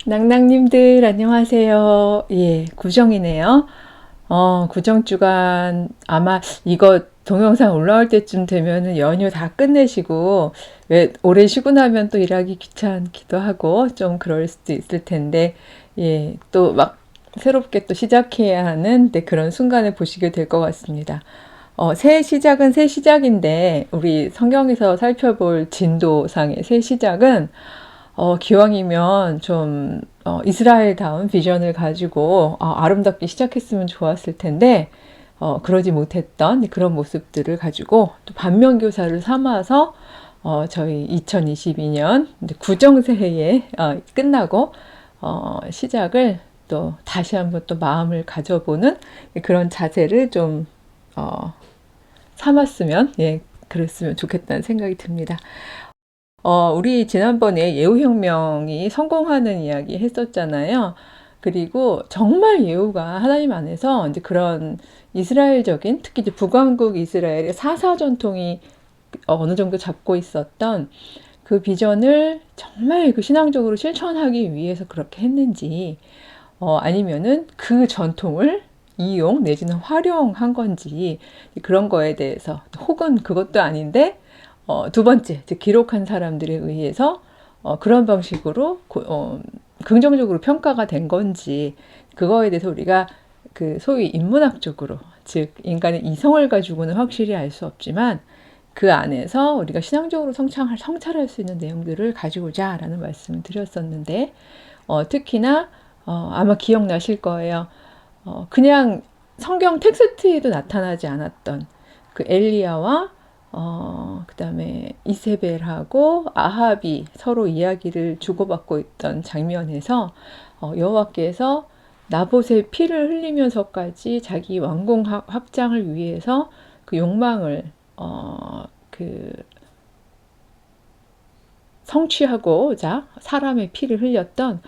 낭낭님들 안녕하세요. 예, 구정이네요. 구정주간 아마 이거 동영상 올라올 때쯤 되면은 연휴 다 끝내시고, 왜 오래 쉬고 나면 또 일하기 귀찮기도 하고 좀 그럴 수도 있을 텐데, 예, 또 막 새롭게 또 시작해야 하는 그런 순간을 보시게 될 것 같습니다. 새 시작은 새 시작인데, 우리 성경에서 살펴볼 진도상의 새 시작은 기왕이면 좀 이스라엘다운 비전을 가지고 아름답게 시작했으면 좋았을 텐데 그러지 못했던 그런 모습들을 가지고 또 반면교사를 삼아서 저희 2022년 구정새해 끝나고 시작을 또 다시 한번 또 마음을 가져보는 그런 자세를 좀 삼았으면, 예, 그랬으면 좋겠다는 생각이 듭니다. 우리 지난번에 예후혁명이 성공하는 이야기 했었잖아요. 그리고 정말 예후가 하나님 안에서 이제 그런 이스라엘적인, 특히 이제 북왕국 이스라엘의 사사 전통이 어느 정도 잡고 있었던 그 비전을 정말 그 신앙적으로 실천하기 위해서 그렇게 했는지, 아니면은 그 전통을 이용 내지는 활용한 건지, 그런 거에 대해서, 혹은 그것도 아닌데 두 번째, 즉 기록한 사람들에 의해서 그런 방식으로 긍정적으로 평가가 된 건지, 그거에 대해서 우리가 그 소위 인문학적으로, 즉 인간의 이성을 가지고는 확실히 알 수 없지만 그 안에서 우리가 신앙적으로 성찰할 수 있는 내용들을 가지고자 라는 말씀을 드렸었는데, 특히나 아마 기억나실 거예요. 그냥 성경 텍스트에도 나타나지 않았던 그 엘리야와 그 다음에 이세벨하고 아합이 서로 이야기를 주고받고 있던 장면에서 여호와께서 나봇의 피를 흘리면서까지 자기 왕궁 확장을 위해서 그 욕망을 그 성취하고자 사람의 피를 흘렸던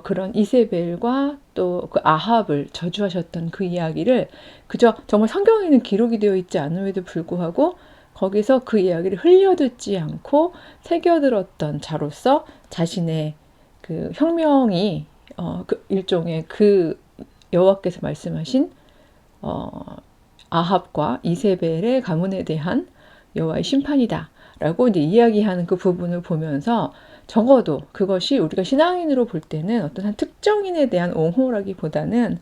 그런 이세벨과 또 그 아합을 저주하셨던 그 이야기를 그저 정말 성경에는 기록이 되어 있지 않음에도 불구하고 거기서 그 이야기를 흘려듣지 않고 새겨들었던 자로서 자신의 그 혁명이 그 일종의 그 여호와께서 말씀하신 아합과 이세벨의 가문에 대한 여호와의 심판이다 라고 이제 이야기하는 그 부분을 보면서 적어도 그것이 우리가 신앙인으로 볼 때는 어떤 한 특정인에 대한 옹호라기보다는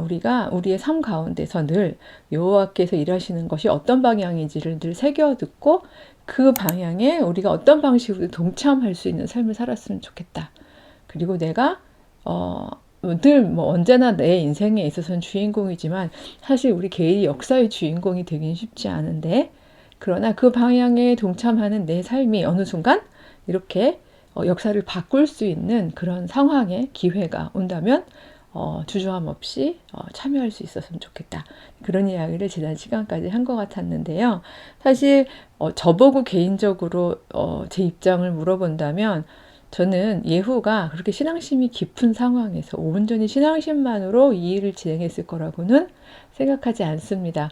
우리가 우리의 삶 가운데서 늘 여호와께서 일하시는 것이 어떤 방향인지를 늘 새겨듣고 그 방향에 우리가 어떤 방식으로 동참할 수 있는 삶을 살았으면 좋겠다. 그리고 내가 늘 언제나 내 인생에 있어서는 주인공이지만 사실 우리 개인이 역사의 주인공이 되긴 쉽지 않은데, 그러나 그 방향에 동참하는 내 삶이 어느 순간 이렇게 역사를 바꿀 수 있는 그런 상황에 기회가 온다면 주저함 없이 참여할 수 있었으면 좋겠다. 그런 이야기를 지난 시간까지 한 것 같았는데요. 사실 저보고 개인적으로 제 입장을 물어본다면 저는 예후가 그렇게 신앙심이 깊은 상황에서 온전히 신앙심만으로 이 일을 진행했을 거라고는 생각하지 않습니다.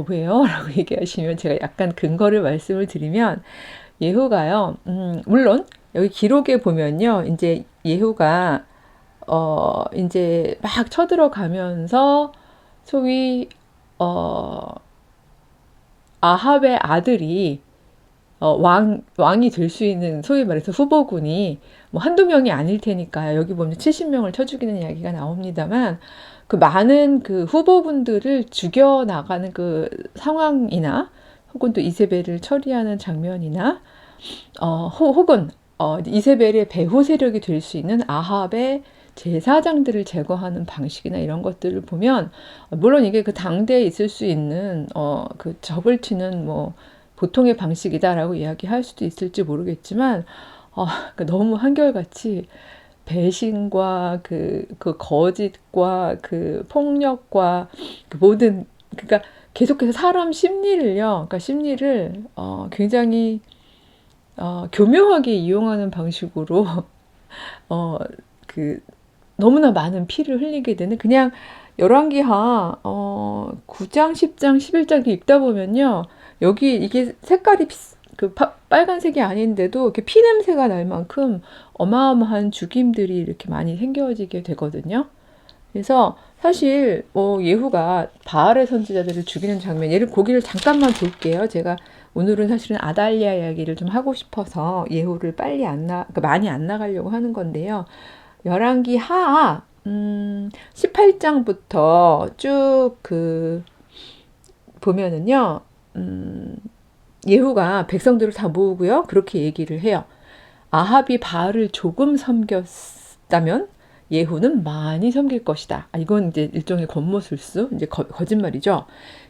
왜요? 라고 얘기하시면 제가 약간 근거를 말씀을 드리면, 예후가요, 물론 여기 기록에 보면요, 이제 예후가 이제 막 쳐들어가면서 소위 아합의 아들이 왕이 될 수 있는 소위 말해서 후보군이 뭐 한두 명이 아닐 테니까요. 여기 보면 70명을 쳐 죽이는 이야기가 나옵니다만, 그 많은 그 후보군들을 죽여 나가는 그 상황이나 혹은 또 이세벨을 처리하는 장면이나 혹은 이세벨의 배후 세력이 될 수 있는 아합의 제사장들을 제거하는 방식이나 이런 것들을 보면, 물론 이게 그 당대에 있을 수 있는 그 적을 치는 뭐 보통의 방식이다라고 이야기할 수도 있을지 모르겠지만, 너무 한결같이 배신과 그 거짓과 그 폭력과 그 모든, 그러니까 계속해서 사람 심리를요, 그러니까 심리를 굉장히 교묘하게 이용하는 방식으로 그 너무나 많은 피를 흘리게 되는, 그냥 열왕기하 9장, 10장, 11장 읽다 보면요, 여기 이게 색깔이 빨간색이 아닌데도 이렇게 피 냄새가 날 만큼 어마어마한 죽임들이 이렇게 많이 생겨지게 되거든요. 그래서 사실 예후가 바알의 선지자들을 죽이는 장면, 예를 고기를 잠깐만 볼게요. 제가 오늘은 사실은 아달랴 이야기를 좀 하고 싶어서 예후를 빨리 그러니까 많이 안 나가려고 하는 건데요. 열왕기 하하 18장부터 쭉 보면은요. 예후가 백성들을 다 모으고요. 그렇게 얘기를 해요. 아합이 바알을 조금 섬겼다면 예후는 많이 섬길 것이다. 이건 이제 일종의 권모술수, 이제 거짓말이죠.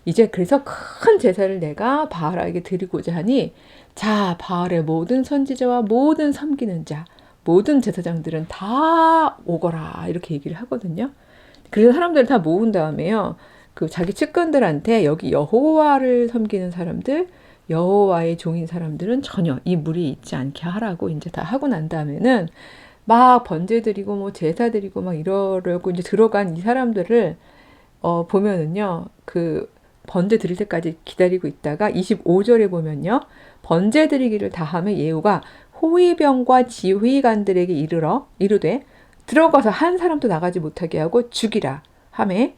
이제 그래서 큰 제사를 내가 바알에게 드리고자 하니, 자, 바알의 모든 선지자와 모든 섬기는 자, 모든 제사장들은 다 오거라. 이렇게 얘기를 하거든요. 그래서 사람들을 다 모은 다음에요. 자기 측근들한테 여기 여호와를 섬기는 사람들, 여호와의 종인 사람들은 전혀 이 무리에 있지 않게 하라고 이제 다 하고 난 다음에는 막 번제 드리고 뭐 제사 드리고 막 이러려고 이제 들어간 이 사람들을 보면은요. 번제 드릴 때까지 기다리고 있다가 25절에 보면요. 번제 드리기를 다하면 예후가 호위병과 지휘관들에게 이르되 들어가서 한 사람도 나가지 못하게 하고 죽이라 하매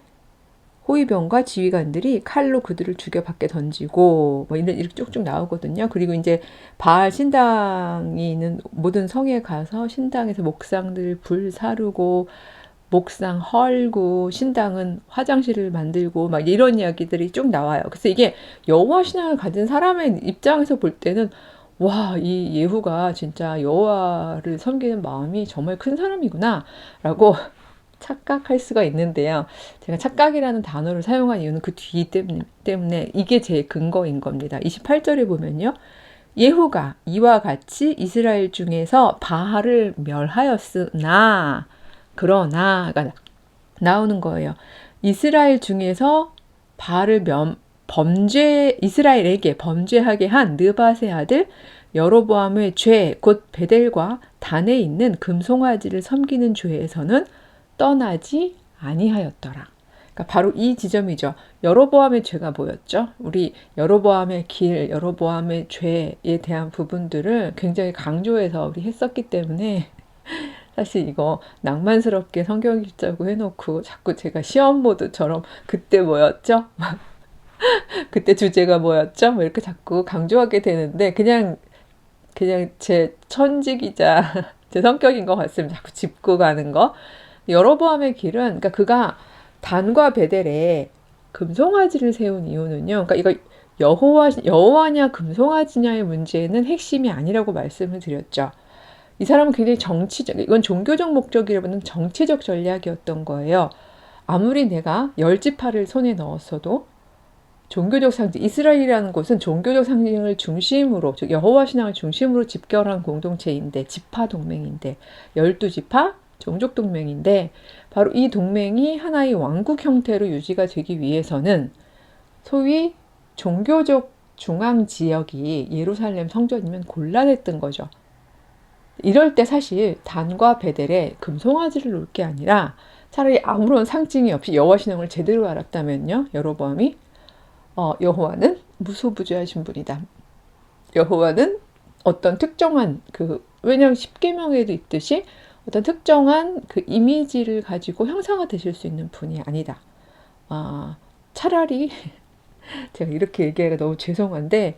호위병과 지휘관들이 칼로 그들을 죽여 밖에 던지고 뭐 이렇게 쭉쭉 나오거든요. 그리고 이제 바알 신당이 있는 모든 성에 가서 신당에서 목상들 불 사르고 목상 헐고 신당은 화장실을 만들고 막 이런 이야기들이 쭉 나와요. 그래서 이게 여호와 신앙을 가진 사람의 입장에서 볼 때는 와, 이 예후가 진짜 여호와를 섬기는 마음이 정말 큰 사람이구나 라고 착각할 수가 있는데요. 제가 착각이라는 단어를 사용한 이유는 그 뒤 때문에 이게 제 근거인 겁니다. 28절에 보면요. 예후가 이와 같이 이스라엘 중에서 바알을 멸하였으나 그러나가 나오는 거예요. 이스라엘 중에서 바알을 이스라엘에게 범죄하게 한 느밧의 아들 여로보암의 죄, 곧 베델과 단에 있는 금송아지를 섬기는 죄에서는 떠나지 아니하였더라. 그러니까 바로 이 지점이죠. 여로보암의 죄가 뭐였죠? 우리 여로보암의 길, 여로보암의 죄에 대한 부분들을 굉장히 강조해서 우리 했었기 때문에 사실 이거 낭만스럽게 성경 읽자고 해놓고 자꾸 제가 시험 모드처럼 그때 뭐였죠? 그때 주제가 뭐였죠? 뭐 이렇게 자꾸 강조하게 되는데 그냥 제 천직이자 제 성격인 것 같습니다. 자꾸 짚고 가는 거. 여로보암의 길은 그러니까 그가 단과 베델에 금송아지를 세운 이유는요. 그러니까 이거 여호와냐 금송아지냐의 문제는 핵심이 아니라고 말씀을 드렸죠. 이 사람은 굉장히 이건 종교적 목적이라보다는 정치적 전략이었던 거예요. 아무리 내가 10지파를 손에 넣었어도 종교적 상징, 이스라엘이라는 곳은 종교적 상징을 중심으로, 즉 여호와 신앙을 중심으로 집결한 공동체인데, 지파 동맹인데, 12지파 종족 동맹인데, 바로 이 동맹이 하나의 왕국 형태로 유지가 되기 위해서는 소위 종교적 중앙 지역이 예루살렘 성전이면 곤란했던 거죠. 이럴 때 사실 단과 베델에 금송아지를 놓을 게 아니라 차라리 아무런 상징이 없이 여호와 신앙을 제대로 알았다면요. 여로보암이 여호와는 무소부재하신 분이다. 여호와는 어떤 특정한 왜냐하면 십계명에도 있듯이 어떤 특정한 이미지를 가지고 형상화 되실 수 있는 분이 아니다. 차라리 제가 이렇게 얘기하기가 너무 죄송한데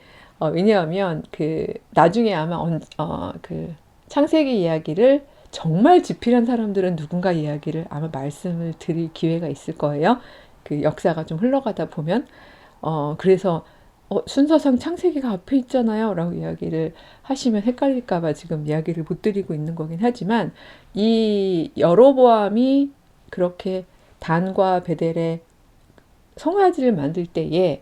왜냐하면 나중에 아마 창세기 이야기를 정말 지필한 사람들은 누군가 이야기를 아마 말씀을 드릴 기회가 있을 거예요. 역사가 좀 흘러가다 보면 그래서 순서상 창세기가 앞에 있잖아요 라고 이야기를 하시면 헷갈릴까봐 지금 이야기를 못 드리고 있는 거긴 하지만 이 여로보암이 그렇게 단과 베델에 송아지를 만들 때에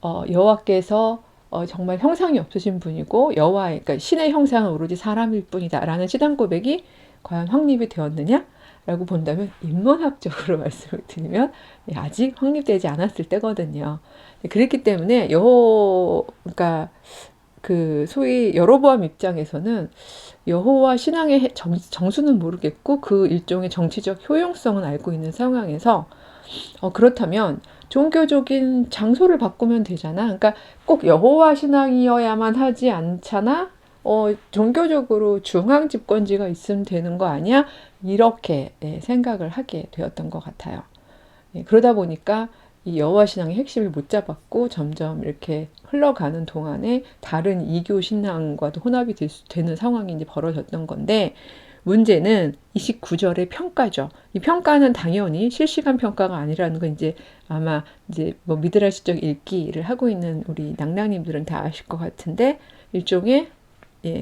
여호와께서 정말 형상이 없으신 분이고 그러니까 신의 형상은 오로지 사람일 뿐이다 라는 시단 고백이 과연 확립이 되었느냐? 라고 본다면 인문학적으로 말씀을 드리면 아직 확립되지 않았을 때거든요. 그렇기 때문에 그러니까 소위 여로보암 입장에서는 여호와 신앙의 정수는 모르겠고 그 일종의 정치적 효용성은 알고 있는 상황에서 그렇다면 종교적인 장소를 바꾸면 되잖아. 그러니까 꼭 여호와 신앙이어야만 하지 않잖아. 종교적으로 중앙 집권지가 있으면 되는 거 아니야? 이렇게 생각을 하게 되었던 것 같아요. 그러다 보니까 이 여호와 신앙의 핵심을 못 잡았고 점점 이렇게 흘러가는 동안에 다른 이교 신앙과도 혼합이 되는 상황이 이제 벌어졌던 건데, 문제는 29절의 평가죠. 이 평가는 당연히 실시간 평가가 아니라는 건 이제 아마 이제 뭐 미드라시적 읽기를 하고 있는 우리 낭낭님들은 다 아실 것 같은데, 일종의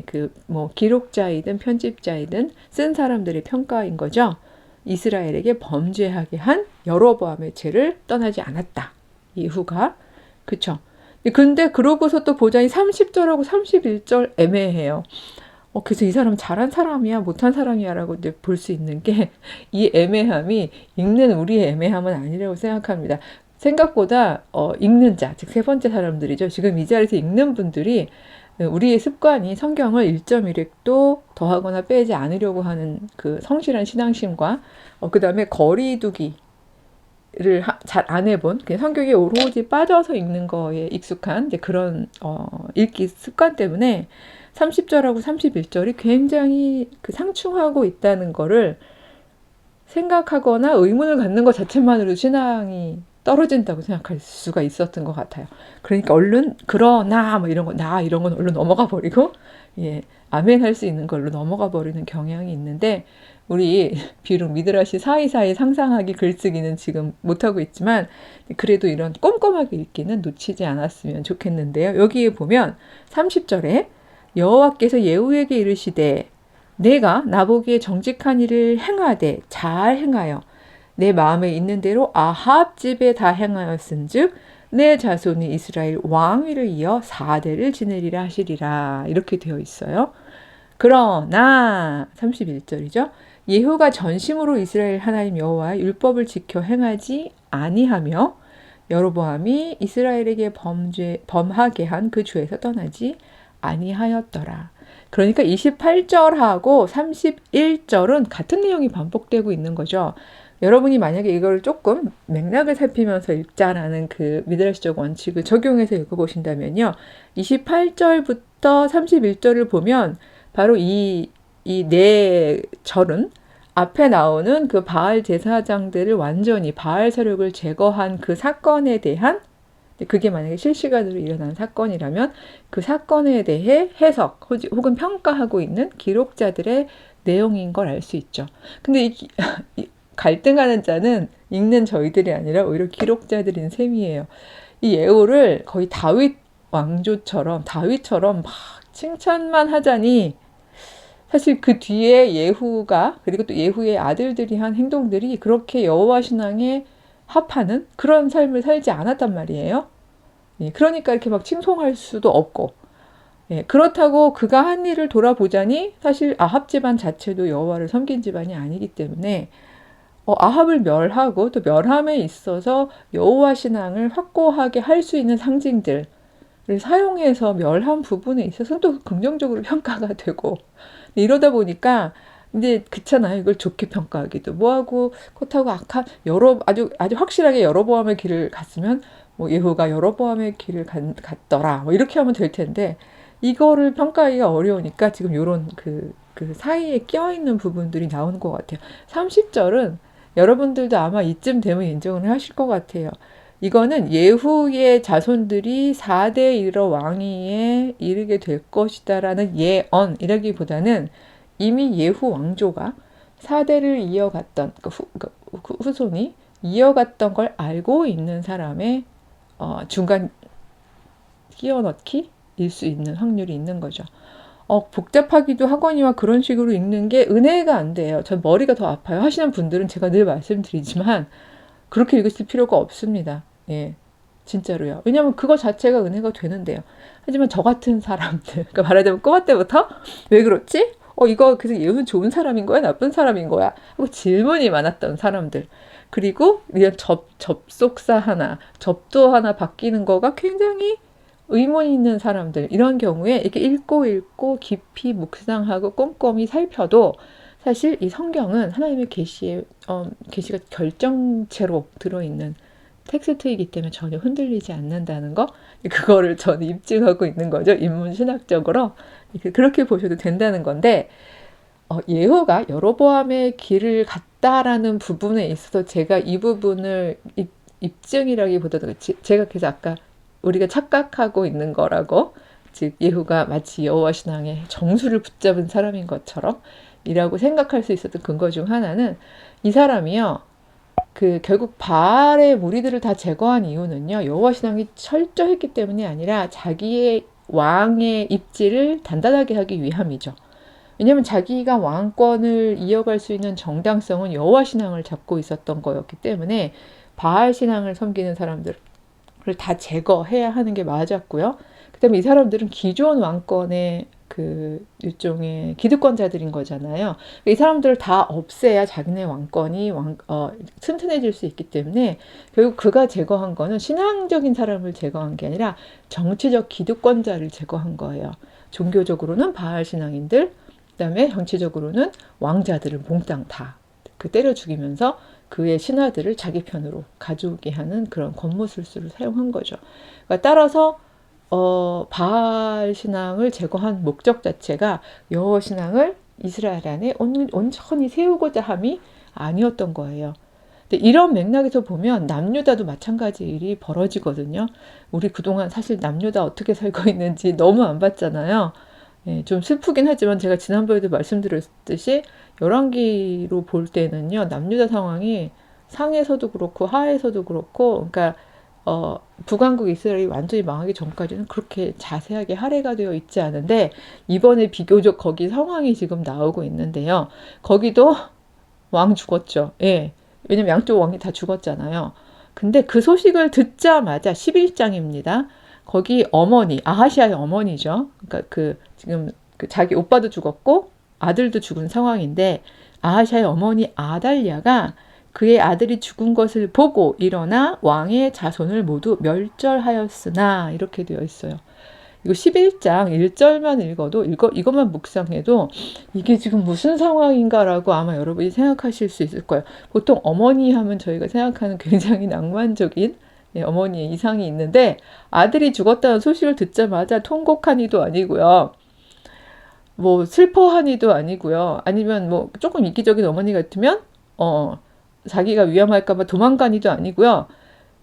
그 뭐 기록자이든 편집자이든 쓴 사람들의 평가인 거죠. 이스라엘에게 범죄하게 한 여로보암의 죄를 떠나지 않았다. 이후가. 그쵸? 근데 그러고서 또 보자니 30절하고 31절 애매해요. 그래서 이 사람 잘한 사람이야, 못한 사람이야 라고 이제 볼 수 있는 게, 이 애매함이 읽는 우리의 애매함은 아니라고 생각합니다. 생각보다 읽는 자, 즉 세 번째 사람들이죠. 지금 이 자리에서 읽는 분들이 우리의 습관이 성경을 1.1획도 더하거나 빼지 않으려고 하는 그 성실한 신앙심과 그 다음에 거리두기를 잘 안 해본, 그냥 성경에 오로지 빠져서 읽는 거에 익숙한 이제 그런 읽기 습관 때문에 30절하고 31절이 굉장히 그 상충하고 있다는 거를 생각하거나 의문을 갖는 것 자체만으로도 신앙이 떨어진다고 생각할 수가 있었던 것 같아요. 그러니까 얼른 그러나 뭐 이런 거, 나 이런 건 얼른 넘어가 버리고 아멘 할 수 있는 걸로 넘어가 버리는 경향이 있는데, 우리 비록 미드라시 사이사이 상상하기 글쓰기는 지금 못하고 있지만 그래도 이런 꼼꼼하게 읽기는 놓치지 않았으면 좋겠는데요. 여기에 보면 30절에 여호와께서 예후에게 이르시되 내가 나보기에 정직한 일을 행하되 잘 행하여 내 마음에 있는 대로 아합 집에 다 행하였은즉 내 자손이 이스라엘 왕위를 이어 4대를 지내리라 하시리라, 이렇게 되어 있어요. 그러나 31절이죠. 예후가 전심으로 이스라엘 하나님 여호와의 율법을 지켜 행하지 아니하며 여로보암이 이스라엘에게 범하게 한 그 죄에서 떠나지 아니하였더라. 그러니까 28절하고 31절은 같은 내용이 반복되고 있는 거죠. 여러분이 만약에 이걸 조금 맥락을 살피면서 읽자라는 그 미드라시적 원칙을 적용해서 읽어보신다면요, 28절부터 31절을 보면 바로 이 네 절은 앞에 나오는 그 바알 제사장들을 완전히 바알 세력을 제거한 그 사건에 대한, 그게 만약에 실시간으로 일어난 사건이라면 그 사건에 대해 해석 혹은 평가하고 있는 기록자들의 내용인 걸 알 수 있죠. 근데 이 갈등하는 자는 읽는 저희들이 아니라 오히려 기록자들인 셈이에요. 이 예후를 거의 다윗처럼 막 칭찬만 하자니, 사실 그 뒤에 예후가 그리고 또 예후의 아들들이 한 행동들이 그렇게 여호와 신앙에 합하는 그런 삶을 살지 않았단 말이에요. 그러니까 이렇게 막 칭송할 수도 없고, 그렇다고 그가 한 일을 돌아보자니 사실 아합 집안 자체도 여호와를 섬긴 집안이 아니기 때문에 아합을 멸하고 또 멸함에 있어서 여호와 신앙을 확고하게 할 수 있는 상징들을 사용해서 멸한 부분에 있어서 또 긍정적으로 평가가 되고, 이러다 보니까 이제 그렇잖아요. 이걸 좋게 평가하기도 뭐하고, 그렇다고 악한 아주 확실하게 여로보암의 길을 갔으면 뭐 예후가 여로보암의 길을 갔더라 뭐 이렇게 하면 될 텐데, 이거를 평가하기가 어려우니까 지금 요런 그 사이에 껴있는 부분들이 나오는 것 같아요. 30절은 여러분들도 아마 이쯤 되면 인정을 하실 것 같아요. 이거는 예후의 자손들이 4대 이르러 왕위에 이르게 될 것이다라는 예언이라기보다는 이미 예후 왕조가 4대를 이어갔던, 후손이 이어갔던 걸 알고 있는 사람의 중간 끼워넣기일 수 있는 확률이 있는 거죠. 복잡하기도 하거니와 그런 식으로 읽는 게 은혜가 안 돼요. 전 머리가 더 아파요 하시는 분들은 제가 늘 말씀드리지만 그렇게 읽으실 필요가 없습니다. 진짜로요. 왜냐하면 그거 자체가 은혜가 되는데요. 하지만 저 같은 사람들, 그러니까 말하자면 꼬마 때부터 왜 그렇지? 이거 그래서 예후는 좋은 사람인 거야? 나쁜 사람인 거야? 하고 질문이 많았던 사람들. 그리고 이런 접속사 하나, 접도 하나 바뀌는 거가 굉장히 의문이 있는 사람들, 이런 경우에 이렇게 읽고 깊이 묵상하고 꼼꼼히 살펴도 사실 이 성경은 하나님의 계시가 결정체로 들어있는 텍스트이기 때문에 전혀 흔들리지 않는다는 거, 그거를 저는 입증하고 있는 거죠. 인문신학적으로. 그렇게 보셔도 된다는 건데, 예후가 여로보암의 길을 갔다라는 부분에 있어서 제가 이 부분을 입증이라기보다도 제가 그래서 아까 우리가 착각하고 있는 거라고, 즉 예후가 마치 여호와 신앙의 정수를 붙잡은 사람인 것처럼 이라고 생각할 수 있었던 근거 중 하나는, 이 사람이요, 결국 바알의 무리들을 다 제거한 이유는요, 여호와 신앙이 철저했기 때문이 아니라 자기의 왕의 입지를 단단하게 하기 위함이죠. 왜냐하면 자기가 왕권을 이어갈 수 있는 정당성은 여호와 신앙을 잡고 있었던 거였기 때문에 바알 신앙을 섬기는 사람들을 다 제거해야 하는 게 맞았고요. 그다음에 이 사람들은 기존 왕권의 일종의 기득권자들인 거잖아요. 이 사람들을 다 없애야 자기네 왕권이 튼튼해질 수 있기 때문에 결국 그가 제거한 거는 신앙적인 사람을 제거한 게 아니라 정치적 기득권자를 제거한 거예요. 종교적으로는 바알 신앙인들, 그다음에 정치적으로는 왕자들을 몽땅 다 때려 죽이면서 그의 신하들을 자기 편으로 가져오게 하는 그런 권모술수를 사용한 거죠. 그러니까 따라서 바알 신앙을 제거한 목적 자체가 여호와 신앙을 이스라엘 안에 온전히 세우고자 함이 아니었던 거예요. 근데 이런 맥락에서 보면 남유다도 마찬가지 일이 벌어지거든요. 우리 그동안 사실 남유다 어떻게 살고 있는지 너무 안 봤잖아요. 예, 좀 슬프긴 하지만 제가 지난번에도 말씀드렸듯이 열왕기로 볼 때는요, 남유다 상황이 상에서도 그렇고 하에서도 그렇고, 그러니까 북왕국 이스라엘이 완전히 망하기 전까지는 그렇게 자세하게 할애가 되어 있지 않은데, 이번에 비교적 거기 상황이 지금 나오고 있는데요. 거기도 왕 죽었죠. 예. 왜냐면 양쪽 왕이 다 죽었잖아요. 근데 그 소식을 듣자마자 11장입니다. 거기 어머니, 아하시아의 어머니죠. 그러니까 지금 자기 오빠도 죽었고 아들도 죽은 상황인데, 아하시아의 어머니 아달랴가 그의 아들이 죽은 것을 보고 일어나 왕의 자손을 모두 멸절하였으나, 이렇게 되어 있어요. 이거 11장 1절만 읽어도 이것만 묵상해도 이게 지금 무슨 상황인가라고 아마 여러분이 생각하실 수 있을 거예요. 보통 어머니 하면 저희가 생각하는 굉장히 낭만적인 어머니의 이상이 있는데, 아들이 죽었다는 소식을 듣자마자 통곡하니도 아니고요, 뭐 슬퍼하니도 아니고요, 아니면 뭐 조금 이기적인 어머니 같으면 자기가 위험할까봐 도망가니도 아니고요.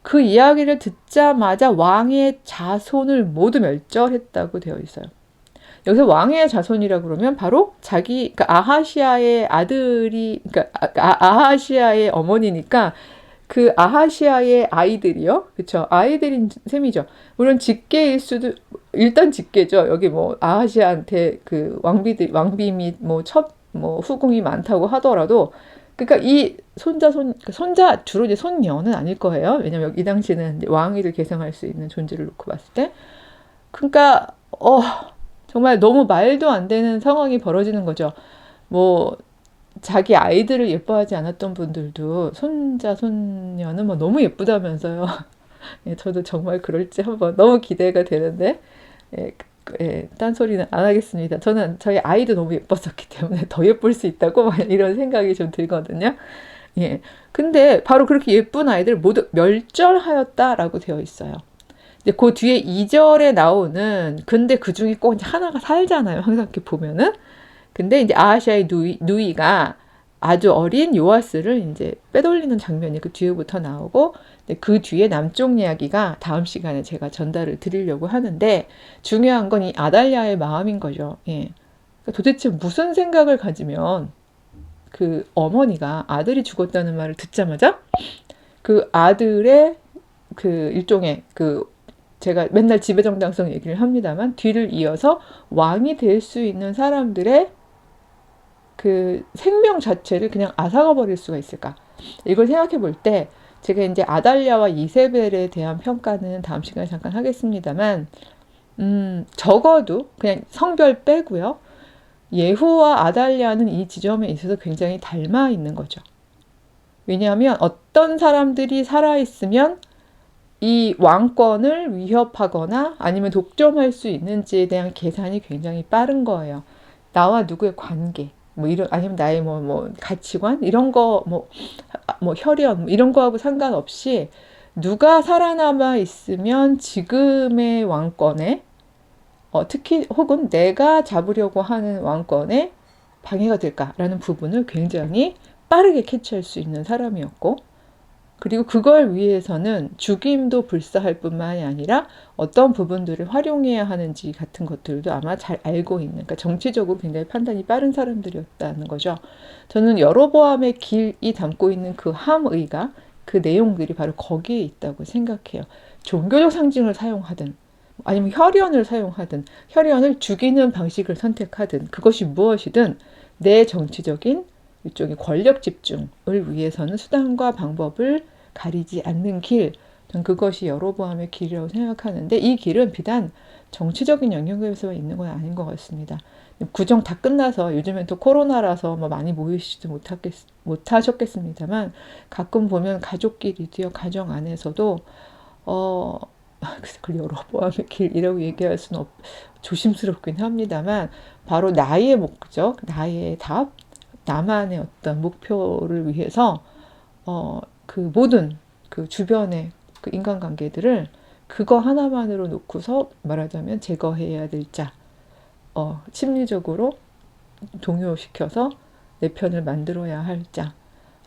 그 이야기를 듣자마자 왕의 자손을 모두 멸절했다고 되어 있어요. 여기서 왕의 자손이라고 그러면 바로 그러니까 아하시아의 아들이, 그러니까 아하시아의 어머니니까 그 아하시아의 아이들이요, 그렇죠? 아이들인 셈이죠. 물론 직계일 수도, 일단 직계죠. 여기 뭐 아하시아한테 왕비 및 후궁이 많다고 하더라도, 그러니까 이 손자 주로 이제 손녀는 아닐 거예요. 왜냐면 이 당시는 왕위를 계승할 수 있는 존재를 놓고 봤을 때, 그러니까 정말 너무 말도 안 되는 상황이 벌어지는 거죠. 뭐 자기 아이들을 예뻐하지 않았던 분들도 손자 손녀는 뭐 너무 예쁘다면서요. 예, 저도 정말 그럴지 한번 너무 기대가 되는데, 딴소리는 안 하겠습니다. 저는 저희 아이도 너무 예뻤었기 때문에 더 예쁠 수 있다고 이런 생각이 좀 들거든요. 예. 근데 바로 그렇게 예쁜 아이들 모두 멸절하였다라고 되어 있어요. 근데 그 뒤에 2절에 나오는, 근데 그 중에 꼭 이제 하나가 살잖아요. 항상 이렇게 보면은. 근데 이제 아하시아의 누이가 아주 어린 요아스를 이제 빼돌리는 장면이 그 뒤에부터 나오고, 그 뒤에 남쪽 이야기가 다음 시간에 제가 전달을 드리려고 하는데, 중요한 건 이 아달랴의 마음인 거죠. 예. 그러니까 도대체 무슨 생각을 가지면 그 어머니가 아들이 죽었다는 말을 듣자마자 그 아들의 일종의 제가 맨날 지배정당성 얘기를 합니다만, 뒤를 이어서 왕이 될 수 있는 사람들의 생명 자체를 그냥 앗아가 버릴 수가 있을까? 이걸 생각해 볼 때, 제가 이제 아달랴와 이세벨에 대한 평가는 다음 시간에 잠깐 하겠습니다만, 적어도 그냥 성별 빼고요, 예후와 아달랴는 이 지점에 있어서 굉장히 닮아 있는 거죠. 왜냐하면 어떤 사람들이 살아있으면 이 왕권을 위협하거나 아니면 독점할 수 있는지에 대한 계산이 굉장히 빠른 거예요. 나와 누구의 관계, 아니면 나의 가치관, 이런 거, 혈연, 이런 거하고 상관없이 누가 살아남아 있으면 지금의 왕권에 특히 혹은 내가 잡으려고 하는 왕권에 방해가 될까라는 부분을 굉장히 빠르게 캐치할 수 있는 사람이었고, 그리고 그걸 위해서는 죽임도 불사할 뿐만이 아니라 어떤 부분들을 활용해야 하는지 같은 것들도 아마 잘 알고 있는, 그러니까 정치적으로 굉장히 판단이 빠른 사람들이었다는 거죠. 저는 여로보암의 길이 담고 있는 그 함의가, 그 내용들이 바로 거기에 있다고 생각해요. 종교적 상징을 사용하든 아니면 혈연을 사용하든 혈연을 죽이는 방식을 선택하든 그것이 무엇이든 내 정치적인 일종의 권력 집중을 위해서는 수단과 방법을 가리지 않는 길, 전 그것이 여로보암의 길이라고 생각하는데, 이 길은 비단 정치적인 영역에서만 있는 건 아닌 것 같습니다. 구정 다 끝나서 요즘엔 또 코로나라서 뭐 많이 모이시지 못하셨겠습니다만 가끔 보면 가족끼리도요, 가정 안에서도 그걸 여로보암의 길이라고 얘기할 수는 조심스럽긴 합니다만 바로 나의 목적, 나의 답, 나만의 어떤 목표를 위해서 그 모든 그 주변의 그 인간관계들을 그거 하나만으로 놓고서 말하자면 제거해야 될 자, 심리적으로 동요시켜서 내 편을 만들어야 할 자,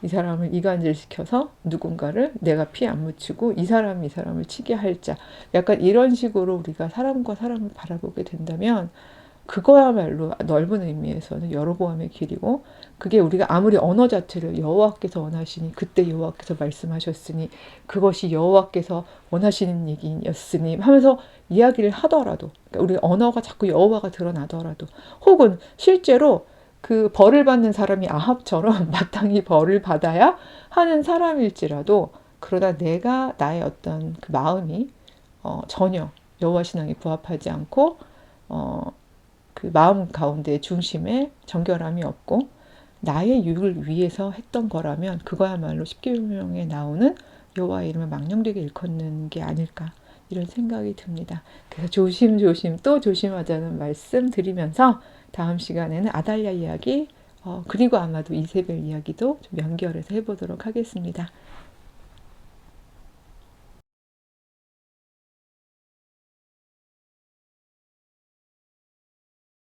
이 사람을 이간질시켜서 누군가를 내가 피 안 묻히고 이 사람이 이 사람을 치게 할 자, 약간 이런 식으로 우리가 사람과 사람을 바라보게 된다면 그거야말로 넓은 의미에서는 여로보암의 길이고, 그게 우리가 아무리 언어 자체를 여호와께서 원하시니 그때 여호와께서 말씀하셨으니 그것이 여호와께서 원하시는 얘기였으니 하면서 이야기를 하더라도, 그러니까 우리 언어가 자꾸 여호와가 드러나더라도, 혹은 실제로 그 벌을 받는 사람이 아합처럼 마땅히 벌을 받아야 하는 사람일지라도, 그러다 내가 나의 어떤 그 마음이 전혀 여호와 신앙에 부합하지 않고 그 마음 가운데 중심에 정결함이 없고 나의 유익을 위해서 했던 거라면 그거야말로 십계명에 나오는 여호와의 이름을 망령되게 일컫는 게 아닐까, 이런 생각이 듭니다. 그래서 조심조심 또 조심하자는 말씀 드리면서 다음 시간에는 아달랴 이야기, 그리고 아마도 이세벨 이야기도 좀 연결해서 해보도록 하겠습니다.